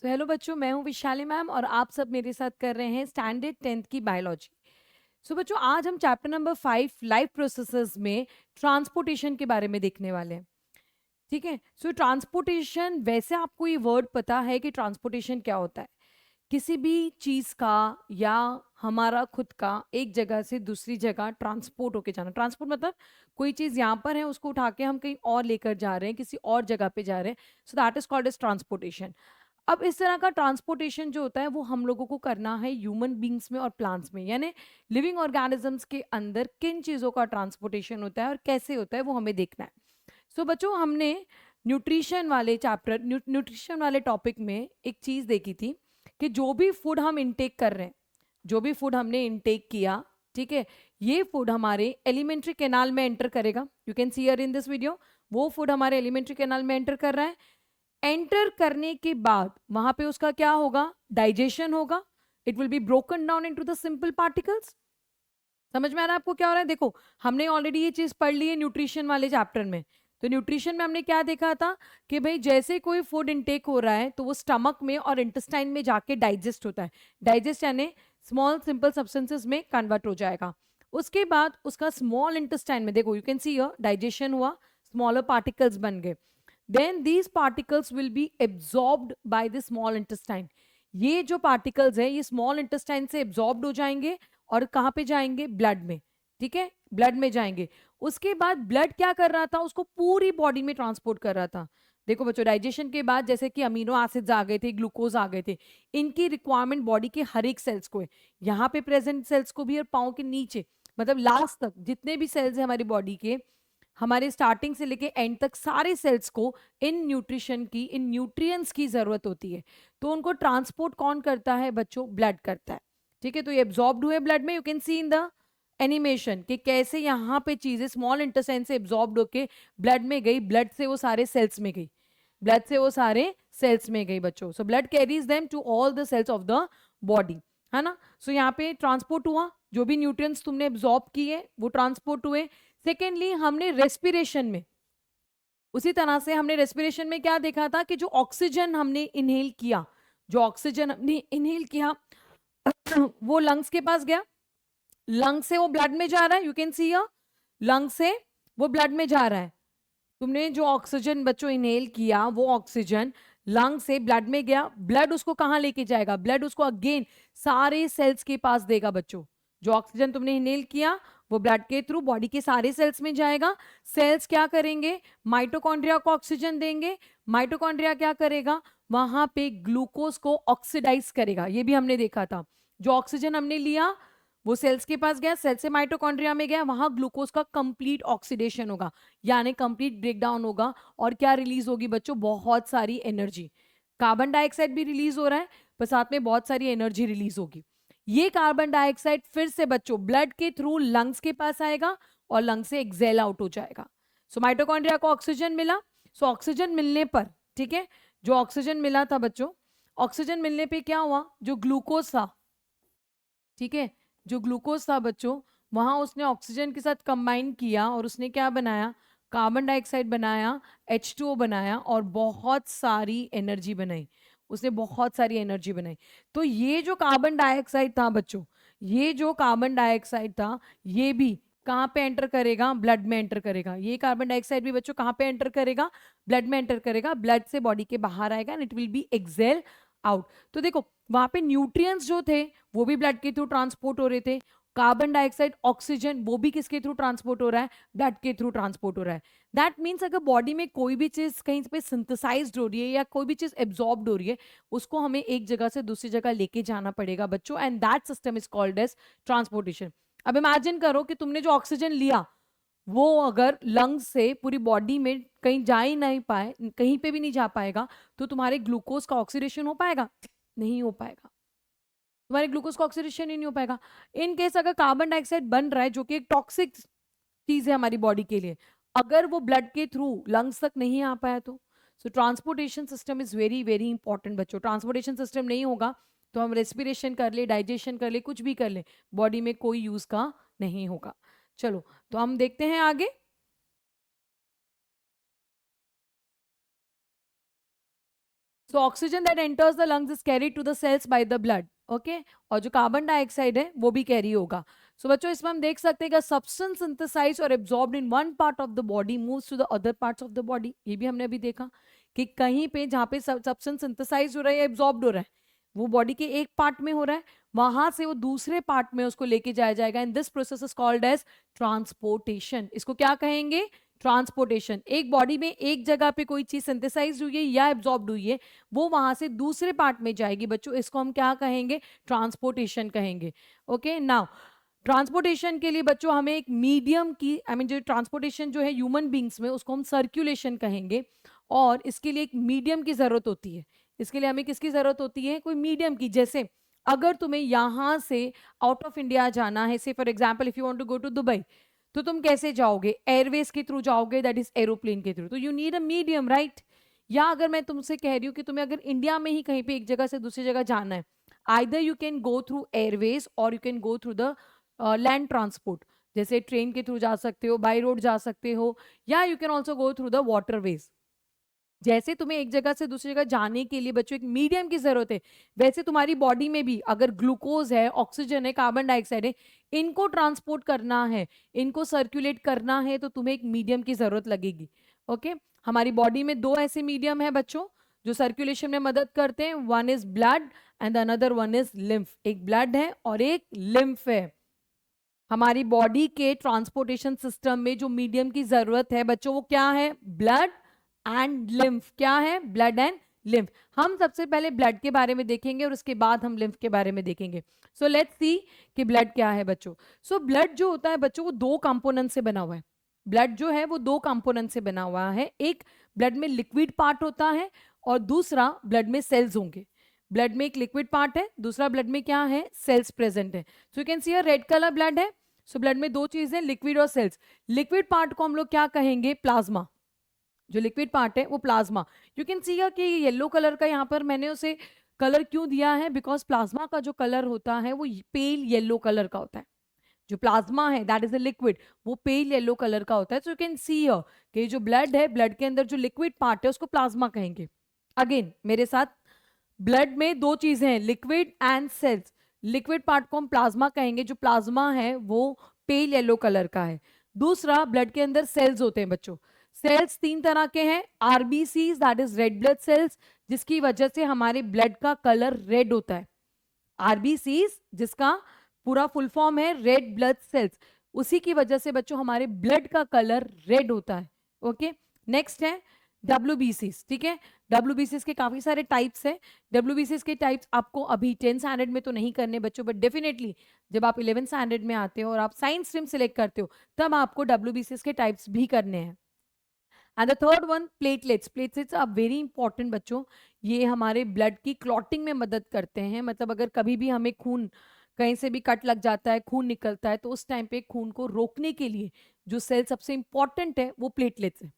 Hello बच्चों, मैं हूं विशाली मैम और आप सब मेरे साथ कर रहे हैं स्टैंडर्ड 10th की बायोलॉजी। बच्चों, आज हम चैप्टर नंबर 5 लाइफ प्रोसेसेस में ट्रांसपोर्टेशन के बारे में देखने वाले हैं। ठीक है। ट्रांसपोर्टेशन, वैसे आपको ये वर्ड पता है कि ट्रांसपोर्टेशन क्या होता है? किसी भी चीज का या हमारा खुद का एक जगह से दूसरी जगह ट्रांसपोर्ट होके जाना। ट्रांसपोर्ट मतलब कोई चीज यहाँ पर है, उसको उठा के हम कहीं और लेकर जा रहे हैं, किसी और जगह पे जा रहे हैं। So that is called as transportation. अब इस तरह का ट्रांसपोर्टेशन जो होता है वो हम लोगों को करना है ह्यूमन बींग्स में और प्लांट्स में, यानी लिविंग ऑर्गेनिजम्स के अंदर किन चीज़ों का ट्रांसपोर्टेशन होता है और कैसे होता है वो हमें देखना है। बच्चों, हमने न्यूट्रिशन वाले चैप्टर, न्यूट्रिशन वाले टॉपिक में एक चीज़ देखी थी कि जो भी फूड हम इनटेक कर रहे हैं, जो भी फूड हमने इनटेक किया, ठीक है, ये फूड हमारे एलिमेंट्री कैनाल में एंटर करेगा। You can see here in this video, वो फूड हमारे एलिमेंट्री कैनाल में एंटर कर रहा है। एंटर करने के बाद वहां पे उसका क्या होगा? डाइजेशन होगा। It will be broken down into the simple particles. समझ में आ रहा है आपको क्या हो रहा है? देखो, हमने ऑलरेडी ये चीज पढ़ ली है न्यूट्रिशन वाले चैप्टर में। तो न्यूट्रिशन में हमने क्या देखा था कि भाई जैसे कोई फूड इनटेक हो रहा है तो वो स्टमक में और इंटेस्टाइन में जाके डाइजेस्ट होता है। डाइजेस्ट यानी स्मॉल सिंपल सब्सटेंसेस में कन्वर्ट हो जाएगा। उसके बाद उसका स्मॉल इंटेस्टाइन में, देखो you can see here, digestion हुआ, स्मॉलर पार्टिकल्स बन गए। then these particles will be absorbed by the small intestine। ये जो पार्टिकल्स है ये स्मॉल इंटेस्टाइन से एब्जॉर्ब्ड हो जाएंगे और कहाँ पे जाएंगे? ब्लड में। ठीक है, ब्लड में जाएंगे। उसके बाद ब्लड क्या कर रहा था? उसको पूरी बॉडी में ट्रांसपोर्ट कर रहा था। देखो बच्चों, डाइजेशन के बाद जैसे कि अमीनो एसिड्स आ गए थे, ग्लूकोज आ गए थे, इनकी रिक्वायरमेंट बॉडी के हर एक सेल्स को है। यहाँ पे प्रेजेंट सेल्स को भी और पाँव के नीचे, मतलब लास्ट तक जितने भी सेल्स है हमारी बॉडी के, हमारे स्टार्टिंग से लेके एंड तक सारे सेल्स को इन न्यूट्रिशन की, इन न्यूट्रिएंट्स की जरूरत होती है। तो उनको ट्रांसपोर्ट कौन करता है बच्चों? ब्लड करता है। ठीक है, तो ये एब्जॉर्ब्ड हुए ब्लड में। You can C in the animation कि कैसे यहाँ पे चीजें स्मॉल इंटेस्टाइन से एब्जॉर्ब्ड होके ब्लड में गई, ब्लड से वो सारे सेल्स में गई, ब्लड से वो सारे सेल्स में गई बच्चों। So blood carries them to all the cells of the body, है ना। यहाँ पे ट्रांसपोर्ट हुआ, जो भी न्यूट्रिएंट्स तुमने एब्जॉर्ब किए वो ट्रांसपोर्ट हुए। सेकेंडली, हमने रेस्पिरेशन में, उसी तरह से हमने रेस्पिरेशन में क्या देखा था कि जो ऑक्सीजन हमने इनहेल किया, जो ऑक्सीजन हमने इनहेल किया वो लंग्स के पास गया, लंग से वो ब्लड में जा रहा है। You can see here, lung से वो ब्लड में जा रहा है। तुमने जो ऑक्सीजन बच्चों इनहेल किया वो ऑक्सीजन लंग से ब्लड में गया। ब्लड उसको कहां लेके जाएगा? ब्लड उसको अगेन सारे सेल्स के पास देगा बच्चों। जो ऑक्सीजन तुमने इनहेल किया वो ब्लड के थ्रू बॉडी के सारे सेल्स में जाएगा। सेल्स क्या करेंगे? माइटोकॉन्ड्रिया को ऑक्सीजन देंगे। माइटोकॉन्ड्रिया क्या करेगा? वहां पे ग्लूकोज को ऑक्सीडाइज करेगा। ये भी हमने देखा था। जो ऑक्सीजन हमने लिया वो सेल्स के पास गया, सेल से माइटोकॉन्ड्रिया में गया, वहां ग्लूकोज का कंप्लीट ऑक्सीडेशन होगा, यानी कंप्लीट ब्रेकडाउन होगा। और क्या रिलीज होगी बच्चों? बहुत सारी एनर्जी। कार्बन डाइऑक्साइड भी रिलीज हो रहा है, पर साथ में बहुत सारी एनर्जी रिलीज होगी। ये कार्बन डाइऑक्साइड फिर से बच्चों ब्लड के थ्रू लंग्स के पास आएगा और लंग से एक्सेल आउट हो जाएगा। सो माइटोकॉन्ड्रिया को ऑक्सीजन मिला। सो ऑक्सीजन मिलने पर, ठीक है, जो ऑक्सीजन मिला था बच्चों, ऑक्सीजन मिलने पे क्या हुआ? जो ग्लूकोज था, ठीक है, जो ग्लूकोज था बच्चों, वहां उसने ऑक्सीजन के साथ कंबाइन किया और उसने क्या बनाया? कार्बन डाइऑक्साइड बनाया, H2O बनाया और बहुत सारी एनर्जी बनाई। उसने बहुत सारी एनर्जी बनाई। तो ये जो कार्बन डाइऑक्साइड था बच्चों, ये जो कार्बन डाइऑक्साइड था, ये भी कहाँ पे एंटर करेगा? ब्लड में एंटर करेगा। ये कार्बन डाइऑक्साइड भी बच्चों कहाँ पे एंटर करेगा? ब्लड में एंटर करेगा। ब्लड से बॉडी के बाहर आएगा and it will be excel out. तो देखो, वहां पे न्यूट्रिएंट्स जो थे वो भी ब्लड के थ्रू ट्रांसपोर्ट हो रहे थे। कार्बन डाइऑक्साइड, ऑक्सीजन, वो भी किसके थ्रू ट्रांसपोर्ट हो रहा है? ब्लड के थ्रू ट्रांसपोर्ट हो रहा है। दैट मीन्स अगर बॉडी में कोई भी चीज कहीं पे सिंथेसाइज्ड हो रही है या कोई भी चीज एब्जॉर्ब्ड हो रही है, उसको हमें एक जगह से दूसरी जगह लेके जाना पड़ेगा बच्चों, and that system is called as transportation. अब इमेजिन करो कि तुमने जो ऑक्सीजन लिया वो अगर लंग्स से पूरी बॉडी में कहीं जा ही नहीं पाए, कहीं पे भी नहीं जा पाएगा, तो तुम्हारे ग्लूकोज का ऑक्सीडेशन हो पाएगा? नहीं हो पाएगा। तुम्हारे ग्लूकोज का ऑक्सीडेशन ही नहीं हो पाएगा। इन केस अगर कार्बन डाइऑक्साइड बन रहा है, जो कि एक टॉक्सिक चीज है हमारी बॉडी के लिए, अगर वो ब्लड के थ्रू लंग्स तक नहीं आ पाया तो, so transportation system is very very important बच्चों। ट्रांसपोर्टेशन सिस्टम नहीं होगा तो हम रेस्पिरेशन कर ले, डाइजेशन कर ले, कुछ भी कर ले, बॉडी में कोई यूज का नहीं होगा। चलो, तो हम देखते हैं आगे। So oxygen that enters the lungs is carried to the cells by the blood, okay, और जो कार्बन डाइऑक्साइड है वो भी कैरी होगा। सो बच्चों इसमें हम देख सकते हैं कि सब्सटेंस सिंथेसाइज्ड और absorbed in one part of the body moves to the other parts of the body. ये भी हमने अभी देखा कि कहीं पे जहाँ पे सब्सटेंस सिंथेसाइज हो रहा है या एब्जॉर्ब्ड हो रहा है वो बॉडी के एक पार्ट में हो रहा है, वहां से वो दूसरे पार्ट में उसको लेके जाया जाएगा, and this process is called as transportation. इसको क्या कहेंगे? ट्रांसपोर्टेशन। एक बॉडी में एक जगह पे कोई चीज सिंथेसाइज हुई है या एब्जॉर्ब्ड हुई है, वो वहां से दूसरे पार्ट में जाएगी बच्चों, इसको हम क्या कहेंगे? ट्रांसपोर्टेशन कहेंगे। ओके, नाउ ट्रांसपोर्टेशन के लिए बच्चों हमें एक मीडियम की जो ट्रांसपोर्टेशन जो है ह्यूमन बींग्स में, उसको हम सर्कुलेशन कहेंगे, और इसके लिए एक मीडियम की जरूरत होती है। इसके लिए हमें किसकी जरूरत होती है? कोई मीडियम की। जैसे अगर तुम्हें यहां से आउट ऑफ इंडिया जाना है, say for example if you want to go to Dubai, तो तुम कैसे जाओगे? एयरवेज के थ्रू जाओगे, दैट इज एरोप्लेन के थ्रू, तो you need a medium, right? या अगर मैं तुमसे कह रही हूँ कि तुम्हें अगर इंडिया में ही कहीं पे एक जगह से दूसरी जगह जाना है, either you can go through airways और you can go through the land transport, जैसे ट्रेन के थ्रू जा सकते हो, बाई रोड जा सकते हो, या you can also go through the waterways. जैसे तुम्हें एक जगह से दूसरी जगह जाने के लिए बच्चों एक मीडियम की जरूरत है, वैसे तुम्हारी बॉडी में भी अगर ग्लूकोज है, ऑक्सीजन है, कार्बन डाइऑक्साइड है, इनको ट्रांसपोर्ट करना है, इनको सर्कुलेट करना है, तो तुम्हें एक मीडियम की जरूरत लगेगी। ओके, हमारी बॉडी में दो ऐसे मीडियम है बच्चों जो सर्कुलेशन में मदद करते हैं, one is blood and another one is lymph. एक ब्लड है और एक लिम्फ है। हमारी बॉडी के ट्रांसपोर्टेशन सिस्टम में जो मीडियम की जरूरत है बच्चों, वो क्या है? Blood and lymph. क्या है? Blood and lymph. हम सबसे पहले ब्लड के बारे में देखेंगे और उसके बाद हम लिम्फ के बारे में देखेंगे। सो लेट्स सी कि ब्लड क्या है बच्चों। सो ब्लड जो होता है बच्चों, वो दो कंपोनेंट से बना हुआ है। ब्लड जो है वो दो कंपोनेंट से बना हुआ है। एक ब्लड में लिक्विड पार्ट होता है और दूसरा ब्लड में सेल्स होंगे। ब्लड में एक लिक्विड पार्ट है, दूसरा ब्लड में क्या है? सेल्स प्रेजेंट है। So you can see red colour blood है। सो ब्लड में दो चीजें, लिक्विड और सेल्स। लिक्विड पार्ट को हम लोग क्या कहेंगे? प्लाज्मा। जो लिक्विड पार्ट है वो प्लाज्मा। यू कैन सी कि येलो कलर का यहाँ पर मैंने उसे कलर क्यों दिया है? बिकॉज प्लाज्मा का जो कलर होता है वो पेल येलो कलर का होता है। जो प्लाज्मा है दैट इज अ लिक्विड, वो पेल येलो कलर का होता है। सो यू कैन सी कि जो ब्लड है, ब्लड के अंदर जो लिक्विड पार्ट है उसको प्लाज्मा कहेंगे। अगेन मेरे साथ, ब्लड में दो चीजें हैं, liquid and cells. Liquid part को हम प्लाज्मा कहेंगे, जो प्लाज्मा है वो पेल येलो कलर का है। दूसरा, ब्लड के अंदर सेल्स होते हैं बच्चों। सेल्स तीन तरह के हैं, RBCs that is red blood cells, जिसकी वजह से हमारे ब्लड का कलर रेड होता है। आरबीसीज जिसका पूरा फुल फॉर्म है रेड ब्लड सेल्स, उसी की वजह से बच्चों हमारे ब्लड का कलर रेड होता है। ओके, नेक्स्ट है डब्ल्यूबीसीज। ठीक है, डब्ल्यूबीसीज के काफी सारे टाइप्स हैं। डब्ल्यूबीसीज के टाइप्स आपको अभी 10th स्टैंडर्ड में तो नहीं करने बच्चों, बट डेफिनेटली जब आप 11th स्टैंडर्ड में आते हो और आप साइंस स्ट्रीम सिलेक्ट करते हो, तब आपको डब्ल्यूबीसीज के टाइप्स भी करने हैं। And the third one, platelets. Platelets are very important बच्चों। ये हमारे ब्लड की क्लॉटिंग में मदद करते हैं। मतलब अगर कभी भी हमें खून कहीं से भी कट लग जाता है, खून निकलता है, तो उस टाइम पे खून को रोकने के लिए जो सेल सबसे इंपॉर्टेंट है वो प्लेटलेट्स है।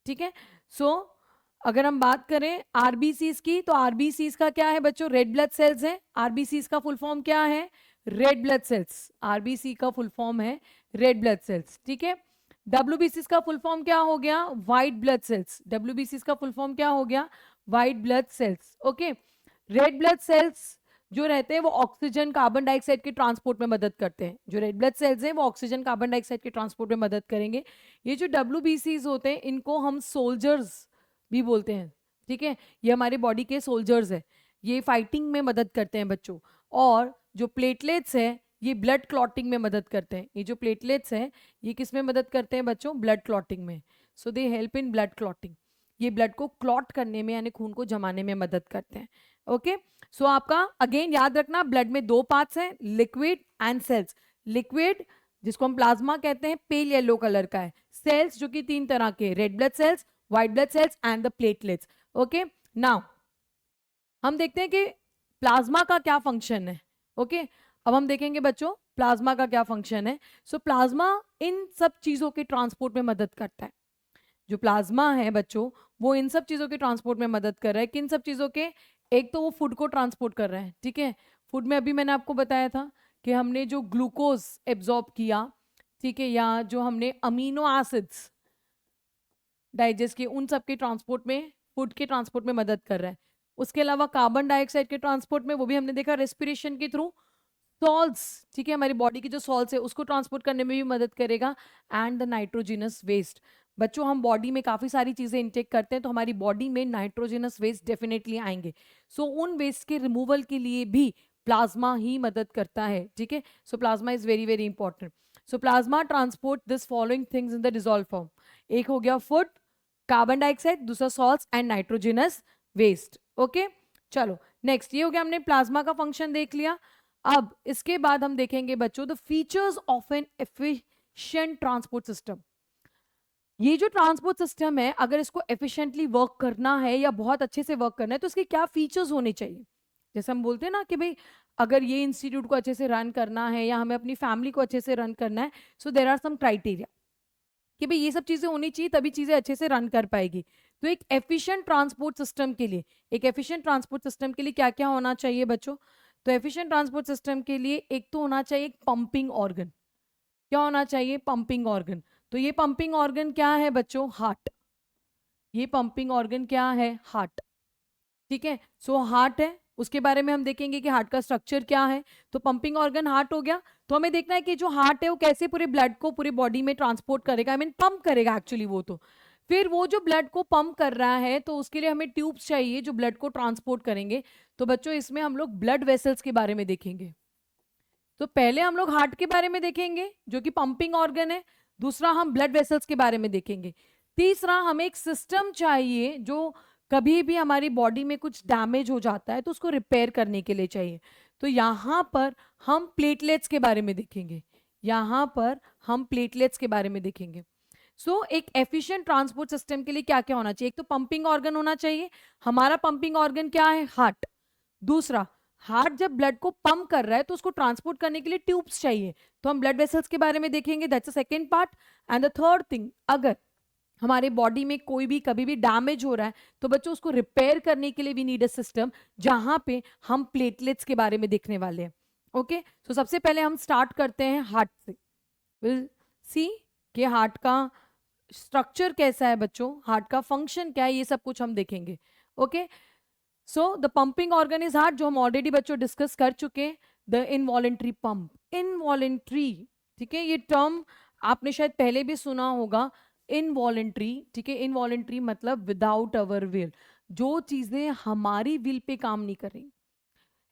ठीक है, सो अगर हम बात करें आरबीसीज की, तो आरबीसीज का क्या है बच्चों? रेड ब्लड सेल्स है। आरबीसीज का फुल फॉर्म क्या है? Red blood cells. आरबीसी का फुल फॉर्म है रेड ब्लड सेल्स। ठीक है, डब्ल्यूबीसीज का फुल फॉर्म क्या हो गया? White blood cells. डब्ल्यूबीसीज का फुल फॉर्म क्या हो गया? White blood cells. Okay, red blood cells जो रहते हैं वो ऑक्सीजन कार्बन डाइऑक्साइड के ट्रांसपोर्ट में मदद करते हैं। जो रेड ब्लड सेल्स हैं वो ऑक्सीजन कार्बन डाइऑक्साइड के ट्रांसपोर्ट में मदद करेंगे। ये जो डब्ल्यूबीसीज होते हैं इनको हम सोल्जर्स भी बोलते हैं। ठीक है, ये हमारे बॉडी के सोल्जर्स है, ये फाइटिंग में मदद करते हैं बच्चों। और जो प्लेटलेट्स है ये ब्लड क्लॉटिंग में मदद करते हैं। ये जो प्लेटलेट्स हैं ये किस में मदद करते हैं बच्चों? ब्लड क्लॉटिंग में। So they help in blood clotting. ये ब्लड को क्लॉट करने में यानी खून को जमाने में मदद करते हैं। ओके, सो आपका अगेन याद रखना, ब्लड में दो पार्ट्स हैं, लिक्विड एंड सेल्स। लिक्विड जिसको हम प्लाज्मा कहते हैं, पेल येलो कलर का है। सेल्स जो कि तीन तरह के, red blood cells, white blood cells and the platelets. Okay, now हम देखते हैं कि प्लाज्मा का क्या फंक्शन है। ओके, अब हम देखेंगे बच्चों प्लाज्मा का क्या फंक्शन है। सो प्लाज्मा इन सब चीजों के ट्रांसपोर्ट में मदद करता है। जो प्लाज्मा है बच्चों वो इन सब चीजों के ट्रांसपोर्ट में मदद कर रहा है। किन सब चीजों के? एक तो वो फूड को ट्रांसपोर्ट कर रहा है। ठीक है, फूड में अभी मैंने आपको बताया था कि हमने जो ग्लूकोज एब्जॉर्ब किया, ठीक है, या जो हमने अमीनो एसिड्स डाइजेस्ट किए, उन सब के ट्रांसपोर्ट में, फूड के ट्रांसपोर्ट में मदद कर रहा है। उसके अलावा कार्बन डाइऑक्साइड के ट्रांसपोर्ट में वो भी हमने देखा रेस्पिरेशन के थ्रू। सॉल्ट्स, ठीक है, हमारी बॉडी की जो सॉल्ट्स है उसको ट्रांसपोर्ट करने में भी मदद करेगा। एंड द नाइट्रोजिनस वेस्ट, बच्चों हम बॉडी में काफ़ी सारी चीज़ें इंटेक करते हैं तो हमारी बॉडी में नाइट्रोजिनस वेस्ट डेफिनेटली आएंगे। सो उन वेस्ट के रिमूवल के लिए भी प्लाज्मा ही मदद करता है, ठीक है। So plasma is very very important. So plasma transport this following things in the dissolve form. एक हो गया फूड, कार्बन डाइऑक्साइड, दूसरा salts and nitrogenous waste. Okay, चलो नेक्स्ट, ये हो गया, हमने प्लाज्मा का फंक्शन देख लिया। अब इसके बाद हम देखेंगे बच्चों the features of N efficient transport system. ये जो ट्रांसपोर्ट सिस्टम है अगर इसको एफिशिएंटली वर्क करना है या बहुत अच्छे से वर्क करना है तो इसके क्या फीचर्स होने चाहिए। जैसे हम बोलते हैं ना कि भाई अगर ये इंस्टीट्यूट को अच्छे से रन करना है या हमें अपनी फैमिली को अच्छे से रन करना है, so there are some criteria कि भाई ये सब चीजें होनी चाहिए तभी चीजें अच्छे से रन कर पाएगी। तो एक एफिशिएंट ट्रांसपोर्ट सिस्टम के लिए, एक एफिशिएंट ट्रांसपोर्ट सिस्टम के लिए क्या क्या होना चाहिए बच्चों। तो एफिशिएंट ट्रांसपोर्ट सिस्टम के लिए एक तो होना चाहिए पंपिंग ऑर्गन। क्या होना चाहिए, पंपिंग ऑर्गन। तो ये पंपिंग ऑर्गन क्या है बच्चों, हार्ट। ये पंपिंग ऑर्गन क्या है, हार्ट, ठीक है। सो हार्ट है, उसके बारे में हम देखेंगे कि हार्ट का स्ट्रक्चर क्या है। तो पंपिंग ऑर्गन हार्ट हो गया, तो हमें देखना है कि जो हार्ट है वो कैसे पूरे ब्लड को पूरे बॉडी में ट्रांसपोर्ट करेगा, आई मीन पंप करेगा एक्चुअली वो। तो फिर वो जो ब्लड को पंप कर रहा है तो उसके लिए हमें ट्यूब्स चाहिए जो ब्लड को ट्रांसपोर्ट करेंगे। तो बच्चों इसमें हम लोग ब्लड वेसल्स के बारे में देखेंगे। तो पहले हम लोग हार्ट के बारे में देखेंगे जो कि पंपिंग ऑर्गन है, दूसरा हम ब्लड वेसल्स के बारे में देखेंगे, तीसरा हमें एक सिस्टम चाहिए जो कभी भी हमारी बॉडी में कुछ डैमेज हो जाता है तो उसको रिपेयर करने के लिए चाहिए। तो यहाँ पर हम प्लेटलेट्स के बारे में देखेंगे, यहाँ पर हम प्लेटलेट्स के बारे में देखेंगे। सो एक एफिशिएंट ट्रांसपोर्ट सिस्टम के लिए क्या क्या होना चाहिए, एक तो पंपिंग ऑर्गन होना चाहिए। हमारा पंपिंग ऑर्गन क्या है, हार्ट। दूसरा, हार्ट जब ब्लड को पंप कर रहा है तो उसको ट्रांसपोर्ट करने के लिए ट्यूब्स चाहिए, तो हम ब्लड वेसल्स के बारे में देखेंगे, that's the second part. And the third thing, अगर हमारे बॉडी में कोई भी कभी भी डैमेज हो रहा है तो बच्चों उसको रिपेयर करने के लिए वी नीड अ सिस्टम, जहां पे हम प्लेटलेट्स के बारे में देखने वाले हैं। ओके, सो सबसे पहले हम स्टार्ट करते हैं हार्ट से। विल सी कि हार्ट का स्ट्रक्चर कैसा है बच्चों, हार्ट का फंक्शन क्या है, ये सब कुछ हम देखेंगे। Okay, so the pumping organ is heart, जो हम ऑलरेडी बच्चों डिस्कस कर चुके हैं। द इनवॉलेंट्री पंप, इनवॉलेंट्री, ठीक है, ये टर्म आपने शायद पहले भी सुना होगा, इनवॉलेंट्री, ठीक है। इनवॉलेंट्री मतलब विदाउट अवर विल, जो चीजें हमारी विल पे काम नहीं कर रही।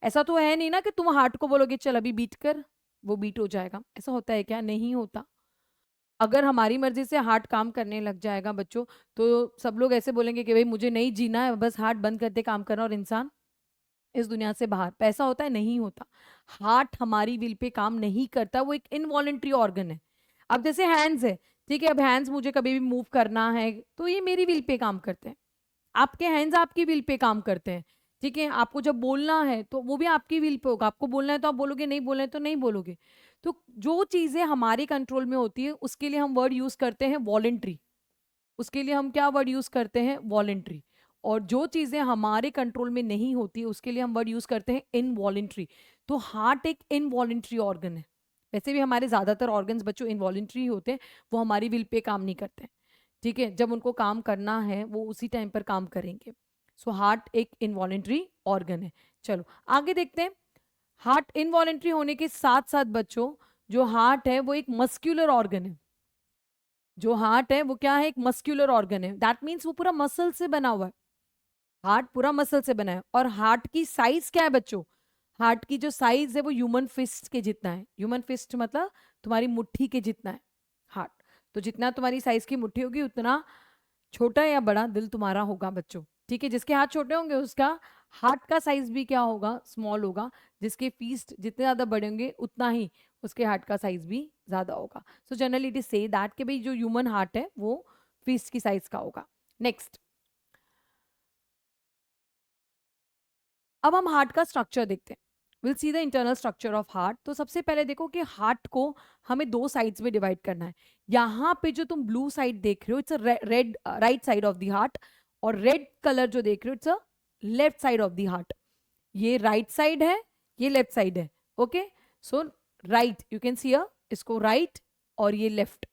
ऐसा तो है नहीं ना कि तुम हार्ट को बोलोगे चल अभी बीट कर, वो बीट हो जाएगा, ऐसा होता है क्या, नहीं होता। अगर हमारी मर्जी से हार्ट काम करने लग जाएगा बच्चों तो सब लोग ऐसे बोलेंगे कि भाई मुझे नहीं जीना है, बस हार्ट बंद करते काम करना और इंसान इस दुनिया से बाहर। पैसा होता है, नहीं होता। हार्ट हमारी विल पे काम नहीं करता, वो एक इनवॉलेंट्री ऑर्गन है। अब जैसे हैंड्स है, ठीक है, अब हैंड्स मुझे कभी भी मूव करना है तो ये मेरी विल पे काम करते हैं। आपके हैंड्स आपकी विल पे काम करते हैं, ठीक है। आपको जब बोलना है तो वो भी आपकी विल पे होगा, आपको बोलना है तो आप बोलोगे, नहीं बोलना है तो नहीं बोलोगे। तो जो चीजें हमारे कंट्रोल में होती है उसके लिए हम वर्ड यूज करते हैं वॉलेंट्री, उसके लिए हम क्या वर्ड यूज करते हैं, वॉलेंट्री। और जो चीजें हमारे कंट्रोल में नहीं होती उसके लिए हम वर्ड यूज करते हैं इनवॉलेंट्री। तो हार्ट एक इनवॉलेंट्री ऑर्गन है। वैसे भी हमारे ज्यादातर ऑर्गन्स बच्चों इनवॉलेंट्री होते हैं, वो हमारी विल पे काम नहीं करते हैं, ठीक है। जब उनको काम करना है वो उसी टाइम पर काम करेंगे। सो हार्ट एक इनवॉलेंट्री ऑर्गन है। चलो आगे देखते हैं। हार्ट इनवॉलेंट्री होने के साथ साथ बच्चों जो हार्ट है वो एक मस्क्यूलर ऑर्गन है। जो हार्ट है वो क्या है, एक मस्क्यूलर ऑर्गन है। दैट मीन्स वो पूरा मसल से बना हुआ है, हार्ट पूरा मसल से बना है। और हार्ट की साइज क्या है बच्चों, हार्ट की जो साइज है वो ह्यूमन फिस्ट के जितना है। ह्यूमन फिस्ट मतलब तुम्हारी मुट्ठी के जितना है हार्ट। तो जितना तुम्हारी साइज की मुट्ठी होगी उतना छोटा या बड़ा दिल तुम्हारा होगा बच्चों, ठीक है। जिसके हाथ छोटे होंगे उसका हार्ट का साइज भी क्या होगा, स्मॉल होगा। जिसके फीस्ट जितने ज्यादा बड़े होंगे उतना ही उसके हार्ट का साइज भी ज्यादा होगा। So generally it is say that कि भाई जो ह्यूमन हार्ट है वो फीस्ट की साइज का होगा। नेक्स्ट, अब हम हार्ट का स्ट्रक्चर देखते हैं। Will see the internal structure of heart. तो सबसे पहले देखो कि हार्ट को हमें दो साइड्स में डिवाइड करना है। यहाँ पे जो तुम ब्लू साइड देख रहे हो it's a red right side of the heart, और रेड कलर जो देख रहे हो it's a left side of the heart. ये राइट साइड है, ये लेफ्ट साइड है। Okay, so right you can see a, इसको राइट और ये लेफ्ट।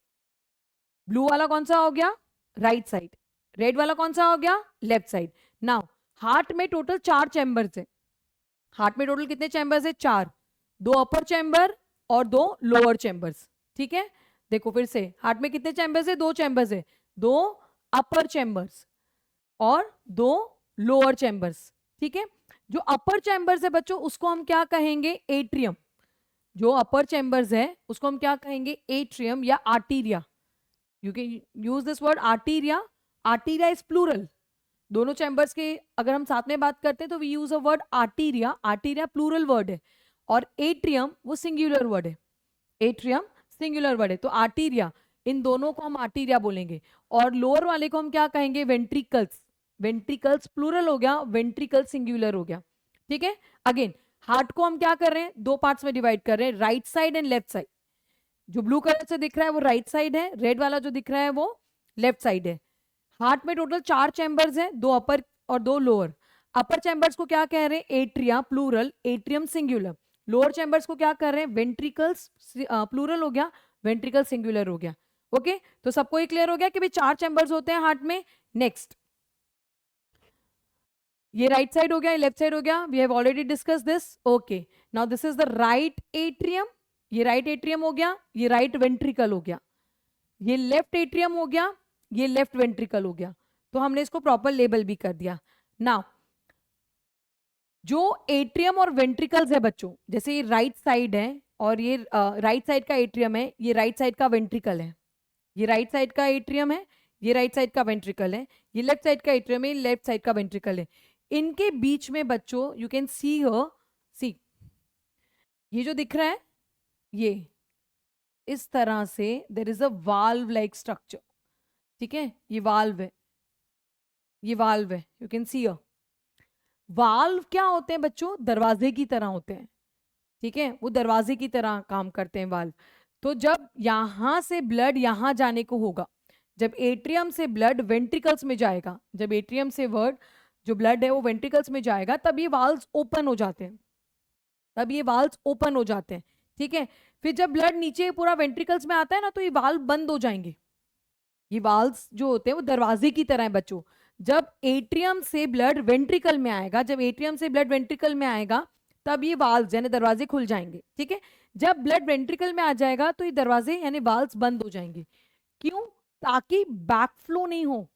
ब्लू वाला कौन सा हो गया, राइट साइड। रेड वाला कौन सा हो गया, लेफ्ट साइड। नाउ हार्ट में टोटल 4 चैम्बर्स है। हार्ट में टोटल कितने चैम्बर्स है? 4, 2 अपर चैम्बर और 2 लोअर चैम्बर्स। ठीक है, देखो फिर से, हार्ट में कितने चैम्बर्स है? 2 चैम्बर्स है, 2 अपर चैम्बर्स और 2 लोअर चैम्बर्स। ठीक है, जो अपर चैम्बर्स है बच्चों उसको हम क्या कहेंगे? एट्रियम। जो अपर चैम्बर्स है उसको हम क्या कहेंगे? एट्रियम या atria. You can use this word atria. Atria is plural. दोनों चैम्बर्स के अगर हम साथ में बात करते हैं तो we use a word atria. Atria plural word है और एट्रियम वो सिंगुलर वर्ड है। एट्रियम सिंगुलर वर्ड है, तो आर्टीरिया, इन दोनों को हम आर्टीरिया बोलेंगे। और लोअर वाले को हम क्या कहेंगे? वेंट्रिकल्स। वेंट्रिकल्स प्लूरल हो गया, वेंट्रिकल सिंगुलर हो गया। ठीक है, अगेन हार्ट को हम क्या कर रहे हैं? 2 पार्ट्स में डिवाइड कर रहे हैं, right side and left side. जो ब्लू कलर से दिख रहा है वो राइट साइड है, रेड वाला जो दिख रहा है वो लेफ्ट साइड है। हार्ट में टोटल 4 चैम्बर्स हैं, 2 अपर और 2 लोअर। अपर चैम्बर्स को क्या कह रहे हैं? Atria plural, atrium singular. Lower chambers को क्या कर रहे हैं? वेंट्रिकल्स प्लूरल हो गया, वेंट्रिकल सिंगुलर हो गया। ओके, तो सबको ये क्लियर हो गया कि भाई 4 चैम्बर्स होते हैं हार्ट में। नेक्स्ट, ये राइट साइड हो गया, ये लेफ्ट साइड हो गया, we have already discuss this. Okay, now this is the right atrium. ये राइट एट्रियम हो गया, ये राइट वेंट्रिकल हो गया, ये लेफ्ट एट्रियम हो गया, ये लेफ्ट वेंट्रिकल हो गया। तो हमने इसको प्रॉपर लेबल भी कर दिया। नाउ जो एट्रियम और वेंट्रिकल्स है बच्चों, जैसे ये राइट साइड है और ये राइट साइड का एट्रियम है, ये राइट साइड का वेंट्रिकल है। ये राइट साइड का एट्रियम है, ये राइट साइड का वेंट्रिकल है। ये लेफ्ट साइड का एट्रियम है, लेफ्ट साइड का वेंट्रिकल है। इनके बीच में बच्चों you can see here, see ये जो दिख रहा है ये इस तरह से there is a valve like structure. ठीक है, ये वाल्व है, ये वाल्व है, you can see here. Valve क्या होते हैं बच्चों? दरवाजे की तरह होते हैं। ठीक है, वो दरवाजे की तरह काम करते हैं वाल्व। तो जब यहां से ब्लड यहां जाने को होगा, जब एट्रियम से ब्लड वेंट्रिकल्स में जाएगा, जब एट्रियम से वर्ड जो ब्लड है वो वेंट्रिकल्स में जाएगा, तब ये वाल्व्स ओपन हो जाते हैं, तब ये वाल्व्स ओपन हो जाते हैं। ठीक है, फिर जब ब्लड नीचे पूरा वेंट्रिकल्स में आता है ना, तो ये वाल्व बंद हो जाएंगे। ये वाल्व्स जो होते हैं वो दरवाजे की तरह है बच्चों। जब एट्रियम से ब्लड वेंट्रिकल में आएगा, जब एट्रियम से ब्लड वेंट्रिकल में आएगा, तब ये वाल्व्स यानी दरवाजे खुल जाएंगे। ठीक है, जब ब्लड वेंट्रिकल में आ जाएगा तो ये दरवाजे यानी वाल्व्स बंद हो जाएंगे। क्यों? ताकि बैकफ्लो नहीं हो।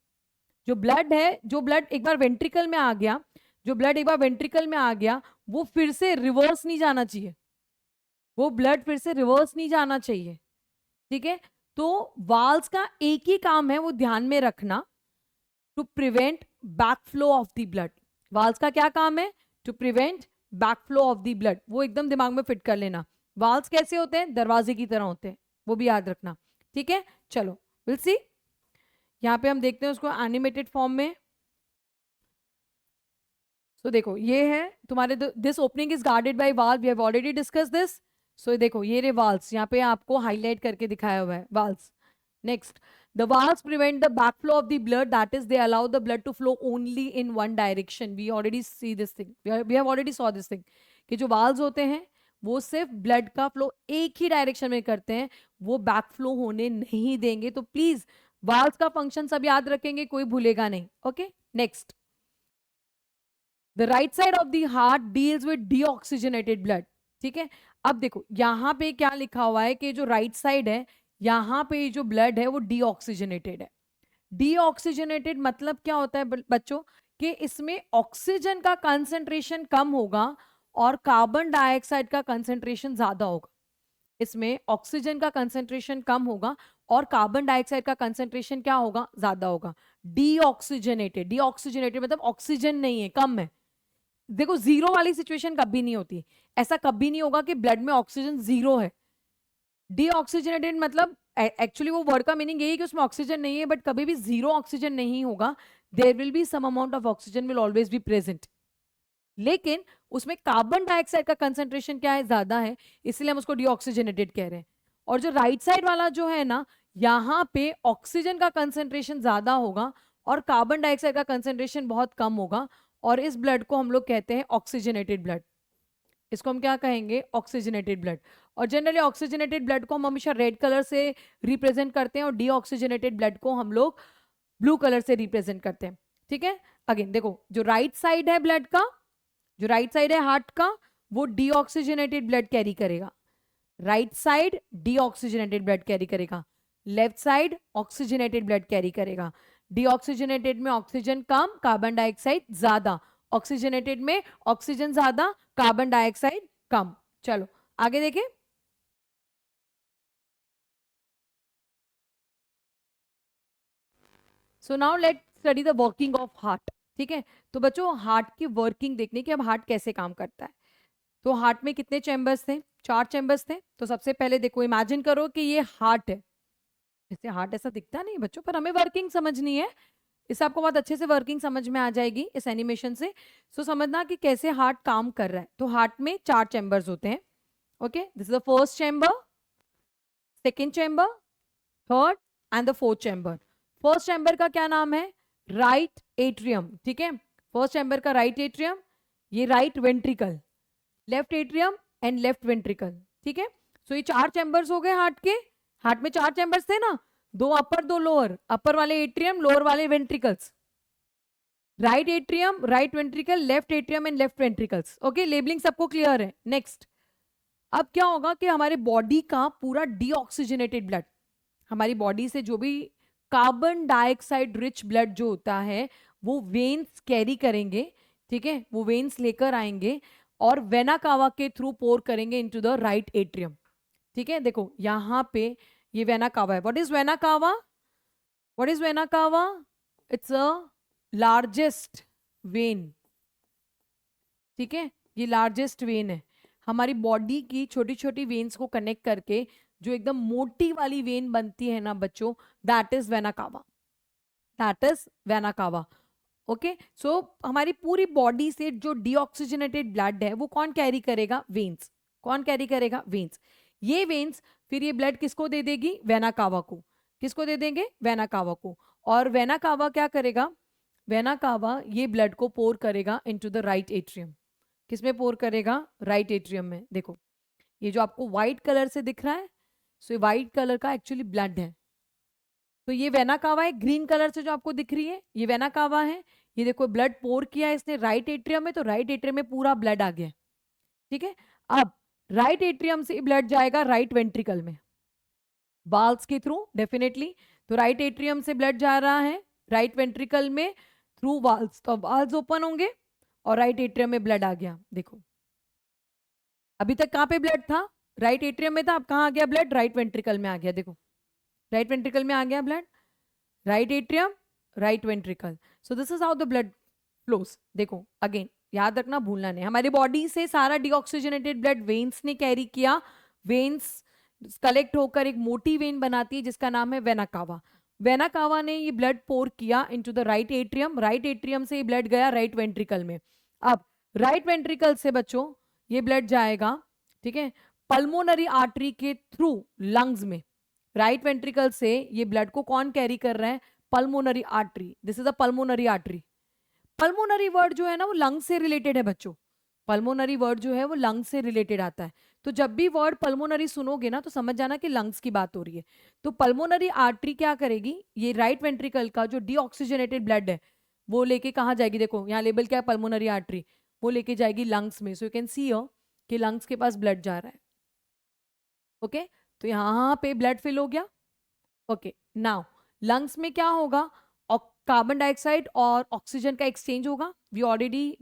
जो ब्लड है, जो ब्लड एक बार वेंट्रिकल में आ गया, जो ब्लड एक बार वेंट्रिकल में आ गया, वो फिर से रिवर्स नहीं जाना चाहिए, वो ब्लड फिर से रिवर्स नहीं जाना चाहिए। ठीक है, तो वाल्व्स का एक ही काम है, वो ध्यान में रखना, to prevent backflow of the blood. Valves का क्या काम है? To prevent backflow of the blood. वो एकदम दिमाग में फिट कर लेना। वाल्व्स कैसे होते हैं? दरवाजे की तरह होते हैं, वो भी याद रखना। ठीक है, चलो विल सी। यहाँ पे हम देखते हैं उसको एनिमेटेड फॉर्म में। सो देखो ये है तुम्हारे, this opening is guarded by valve, we have already discuss this. So देखो ये रे वाल्व्स, यहाँ पे आपको हाईलाइट करके दिखाया हुआ है valves. Next, the valves prevent the backflow of the blood, that is they allow the blood to flow only in one direction. We already see this thing, we have already saw this thing कि जो valves होते हैं वो सिर्फ blood का flow एक ही direction में करते हैं, वो बैक फ्लो होने नहीं देंगे। तो प्लीज valves का फंक्शन सब याद रखेंगे, कोई भूलेगा नहीं। Okay, next, the right side of the heart deals with deoxygenated blood. ठीक है, अब देखो यहाँ पे क्या लिखा हुआ है कि जो राइट साइड है, यहाँ पे जो ब्लड है वो डीऑक्सीजनेटेड है। डीऑक्सीजनेटेड मतलब क्या होता है बच्चों? कि इसमें ऑक्सीजन का कंसंट्रेशन कम होगा और कार्बन डाइऑक्साइड का कंसंट्रेशन ज्यादा होगा। इसमें ऑक्सीजन का कंसंट्रेशन कम होगा और कार्बन डाइऑक्साइड का कंसंट्रेशन क्या होगा? ज्यादा होगा। डीऑक्सीजनेटेड, डीऑक्सीजनेटेड मतलब ऑक्सीजन नहीं है, कम है। देखो जीरो वाली सिचुएशन कभी नहीं होती, ऐसा कभी नहीं होगा कि ब्लड में ऑक्सीजन जीरो है। डीऑक्सीजनेटेड मतलब एक्चुअली वो वर्ड का मीनिंग यही है कि उसमें ऑक्सीजन नहीं है, बट कभी भी जीरो ऑक्सीजन नहीं होगा। There will be some amount of oxygen will always be present, लेकिन उसमें कार्बन डाइऑक्साइड का कंसंट्रेशन क्या है? ज्यादा है, इसलिए हम उसको डीऑक्सीजनेटेड कह रहे हैं। और जो राइट साइड वाला जो है ना, यहाँ पे ऑक्सीजन का कंसंट्रेशन ज्यादा होगा और कार्बन डाइऑक्साइड का कंसंट्रेशन बहुत कम होगा, और इस ब्लड को हम लोग कहते हैं ऑक्सीजनेटेड ब्लड। इसको हम क्या कहेंगे? Oxygenated blood. और जनरली ऑक्सीजनेटेड ब्लड को हम हमेशा रेड कलर से रिप्रेजेंट करते हैं और डीऑक्सीजनेटेड ब्लड को हम लोग ब्लू कलर से रिप्रेजेंट करते हैं। ठीक है, अगेन देखो, जो राइट साइड है ब्लड का, जो राइट साइड है हार्ट का, वो डीऑक्सीजनेटेड ब्लड कैरी करेगा। Right side deoxygenated blood carry करेगा, left side oxygenated blood carry करेगा। डीऑक्सीजनेटेड में ऑक्सीजन कम, कार्बन डाइऑक्साइड ज्यादा, ऑक्सीजनेटेड में ऑक्सीजन ज्यादा, कार्बन डाइऑक्साइड कम। चलो आगे देखें। So now let study the working of heart. ठीक है, तो बच्चों हार्ट की वर्किंग देखने की, अब हार्ट कैसे काम करता है। तो हार्ट में कितने चैम्बर्स थे? 4 चैम्बर्स थे। तो सबसे पहले देखो, इमेजिन करो कि ये हार्ट है। जैसे हार्ट ऐसा दिखता नहीं बच्चों, पर हमें वर्किंग समझनी है। इससे आपको बहुत अच्छे से वर्किंग समझ में आ जाएगी इस एनिमेशन से। सो समझना कि कैसे हार्ट काम कर रहा है। तो हार्ट में 4 चैम्बर्स होते हैं। Okay, this is the first chamber, second chamber, third and the fourth chamber. First chamber का क्या नाम है? Right atrium. ठीक है, फर्स्ट चैम्बर का राइट एट्रियम, ये right ventricle, left atrium and left ventricle. ठीक है, सो ये 4 चैम्बर्स हो गए हार्ट के। हार्ट में 4 चैम्बर्स थे ना, 2 अपर 2 लोअर, अपर वाले एट्रियम, लोअर वाले ventricles. Right atrium, right ventricle, left atrium and left ventricles. Okay, labelling सबको क्लियर है? नेक्स्ट, अब क्या होगा कि हमारे बॉडी का पूरा डीऑक्सीजनेटेड ब्लड, हमारी बॉडी से जो भी कार्बन डाइऑक्साइड रिच ब्लड जो होता है वो वेन्स कैरी करेंगे। ठीक है, वो वेन्स लेकर आएंगे और वेना कावा के थ्रू पोर करेंगे इनटू द राइट एट्रियम। ठीक है, देखो यहाँ पे ये वेना कावा है। व्हाट इज वेना कावा? व्हाट इज वेना कावा? It's a largest when. ठीक है, ये लार्जेस्ट वेन है। हमारी बॉडी की छोटी छोटी वेन्स को कनेक्ट करके जो एकदम मोटी वाली वेन बनती है ना बच्चों, that is vena cava, that is vena cava. Okay, so हमारी पूरी बॉडी से जो डीऑक्सीजनेटेड ब्लड है वो कौन कैरी करेगा? वेन्स। कौन कैरी करेगा? वेन्स। ये वेन्स फिर ये ब्लड किसको दे देगी? वेना कावा को। किसको दे देंगे? वेना कावा को। और वेना कावा क्या करेगा? वेना कावा ये ब्लड को पोर करेगा इनटू द राइट एट्रियम। किसमें पोर करेगा? राइट एट्रियम में। देखो ये जो आपको व्हाइट कलर से दिख रहा है, सो ये व्हाइट कलर का एक्चुअली ब्लड है। तो ये वेना कावा है, ग्रीन कलर से जो आपको दिख रही है ये वेना कावा है। ये देखो ब्लड पोर किया है इसने राइट एट्रियम में, तो राइट एट्रियम में पूरा ब्लड आ गया। ठीक है, अब राइट एट्रियम से ब्लड जाएगा राइट वेंट्रिकल में, वाल्व्स के थ्रू डेफिनेटली। तो राइट एट्रियम से ब्लड जा रहा है राइट वेंट्रिकल में थ्रू वाल्व्स, तो वाल्व्स ओपन होंगे और राइट एट्रियम में ब्लड आ गया। देखो अभी तक कहाँ पे ब्लड था? राइट एट्रियम में था, अब कहाँ आ गया ब्लड? राइट वेंट्रिकल में आ गया। देखो राइट वेंट्रिकल में आ गया blood, right atrium, right ventricle. So this is how the blood flows. देखो अगेन याद रखना, भूलना नहीं, हमारी बॉडी से सारा डीऑक्सीजनेटेड ब्लड वेन्स ने कैरी किया। वेन्स कलेक्ट होकर एक मोटी वेन बनाती है जिसका नाम है वेना कावा। वेना कावा ने ये ब्लड पोर किया into the right atrium, right atrium से ये ब्लड गया राइट वेंट्रिकल में। अब राइट वेंट्रिकल से बच्चों ये ब्लड जाएगा, ठीक है, पल्मोनरी आर्टरी के थ्रू लंग्स में। राइट वेंट्रिकल से ये ब्लड को कौन कैरी कर रहा है? Pulmonary artery. This is a pulmonary artery. Pulmonary word जो है ना वो लंग से रिलेटेड है बच्चों। पल्मोनरी वर्ड जो है वो लंग से रिलेटेड आता है। तो जब भी वर्ड पल्मोनरी सुनोगे ना तो समझ जाना कि लंग्स की बात हो रही है। तो पल्मोनरी आर्टरी क्या करेगी? ये राइट वेंट्रिकल का जो डीऑक्सीजनेटेड ब्लड है वो लेके कहाँ जाएगी? देखो यहाँ लेबल क्या है? Pulmonary artery. वो लेके जाएगी लंग्स में। सो यू कैन सी हियर कि लंग्स के पास ब्लड जा रहा है। ओके, तो यहाँ पे ब्लड फिल हो गया। ओके, नाउ लंग्स में क्या होगा? कार्बन डाइऑक्साइड और ऑक्सीजन का एक्सचेंज होगा। We